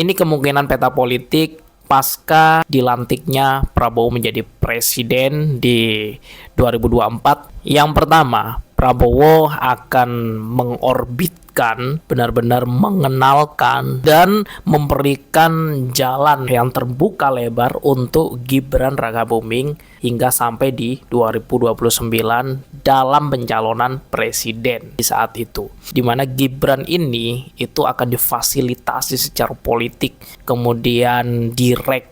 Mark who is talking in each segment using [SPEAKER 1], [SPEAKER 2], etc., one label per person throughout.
[SPEAKER 1] Ini kemungkinan peta politik pasca dilantiknya Prabowo menjadi presiden di 2024. Yang pertama, Prabowo akan mengorbitkan, benar-benar mengenalkan dan memberikan jalan yang terbuka lebar untuk Gibran Rakabuming hingga sampai di 2029 dalam pencalonan presiden di saat itu, di mana Gibran ini itu akan difasilitasi secara politik, kemudian direkrut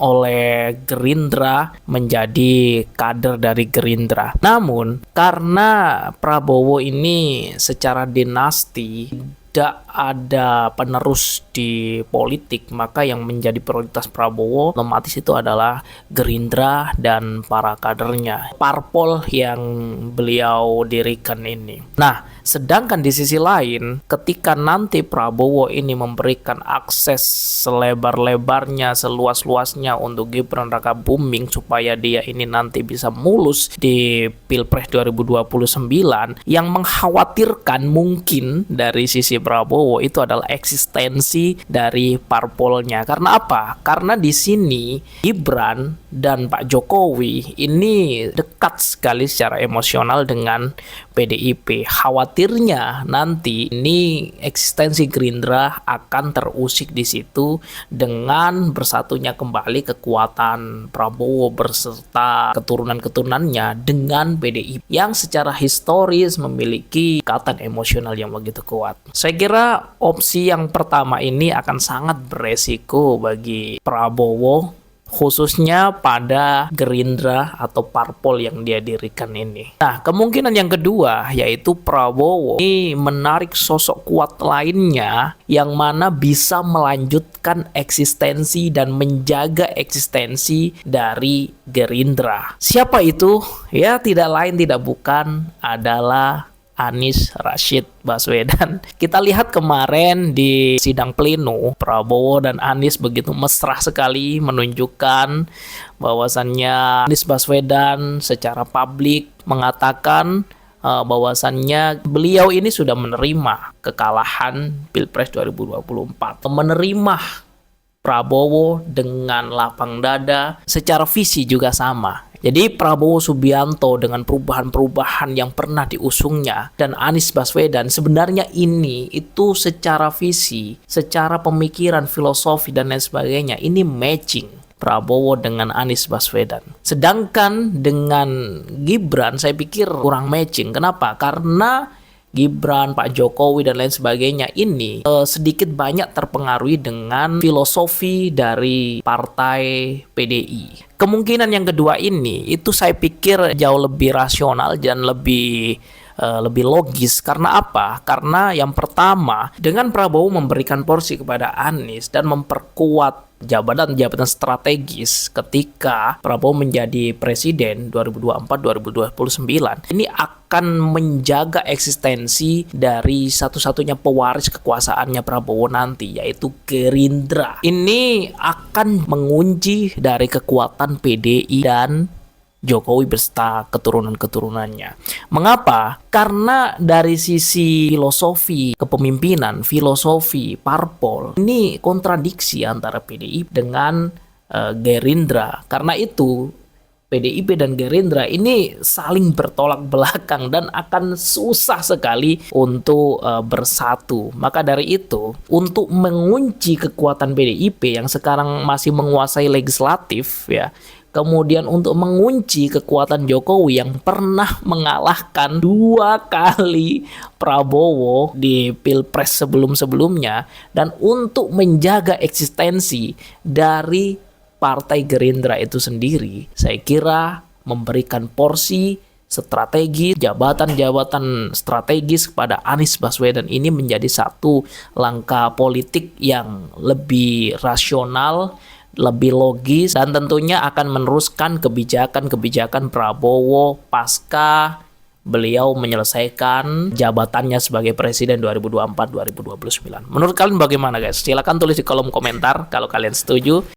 [SPEAKER 1] oleh Gerindra menjadi kader dari Gerindra. Namun karena Prabowo ini secara dinasti tidak ada penerus di politik, maka yang menjadi prioritas Prabowo otomatis itu adalah Gerindra dan para kadernya, parpol yang beliau dirikan ini. Nah, sedangkan di sisi lain, ketika nanti Prabowo ini memberikan akses selebar-lebarnya, seluas-luasnya untuk Gibran Rakabuming supaya dia ini nanti bisa mulus di Pilpres 2029, yang mengkhawatirkan mungkin dari sisi Prabowo itu adalah eksistensi dari parpolnya. Karena apa? Karena di sini Gibran dan Pak Jokowi ini dekat sekali secara emosional dengan PDIP. Khawatirnya nanti ini eksistensi Gerindra akan terusik di situ dengan bersatunya kembali kekuatan Prabowo berserta keturunan-keturunannya dengan PDIP yang secara historis memiliki ikatan emosional yang begitu kuat. Saya kira opsi yang pertama ini akan sangat beresiko bagi Prabowo, khususnya pada Gerindra atau parpol yang dia dirikan ini. Nah, kemungkinan yang kedua yaitu Prabowo ini menarik sosok kuat lainnya yang mana bisa melanjutkan eksistensi dan menjaga eksistensi dari Gerindra. Siapa itu? Ya, tidak lain tidak bukan adalah Anies Rashid Baswedan. Kita lihat kemarin di sidang pleno, Prabowo dan Anies begitu mesra sekali menunjukkan bahwasannya Anies Baswedan secara publik mengatakan bahwasannya beliau ini sudah menerima kekalahan Pilpres 2024, menerima Prabowo dengan lapang dada, secara visi juga sama. Jadi Prabowo Subianto dengan perubahan-perubahan yang pernah diusungnya dan Anies Baswedan sebenarnya ini itu secara visi, secara pemikiran, filosofi dan lain sebagainya ini matching Prabowo dengan Anies Baswedan. Sedangkan dengan Gibran saya pikir kurang matching. Kenapa? Karena Gibran, Pak Jokowi dan lain sebagainya ini sedikit banyak terpengaruhi dengan filosofi dari partai PDI. Kemungkinan yang kedua ini itu saya pikir jauh lebih rasional dan lebih logis. Karena apa? Karena yang pertama, dengan Prabowo memberikan porsi kepada Anies dan memperkuat jabatan-jabatan strategis ketika Prabowo menjadi presiden 2024-2029, ini akan menjaga eksistensi dari satu-satunya pewaris kekuasaannya Prabowo nanti, yaitu Gerindra. Ini akan mengunci dari kekuatan PDI dan Jokowi beserta keturunan-keturunannya. Mengapa? Karena dari sisi filosofi kepemimpinan, filosofi parpol, ini kontradiksi antara PDIP dengan Gerindra. Karena itu PDIP dan Gerindra ini saling bertolak belakang dan akan susah sekali untuk bersatu. Maka dari itu, untuk mengunci kekuatan PDIP yang sekarang masih menguasai legislatif, ya, kemudian untuk mengunci kekuatan Jokowi yang pernah mengalahkan 2 kali Prabowo di Pilpres sebelum-sebelumnya, dan untuk menjaga eksistensi dari Partai Gerindra itu sendiri, saya kira memberikan porsi strategi, jabatan-jabatan strategis kepada Anies Baswedan ini menjadi satu langkah politik yang lebih rasional, lebih logis, dan tentunya akan meneruskan kebijakan-kebijakan Prabowo pasca beliau menyelesaikan jabatannya sebagai presiden 2024-2029. Menurut kalian bagaimana guys? Silahkan tulis di kolom komentar kalau kalian setuju.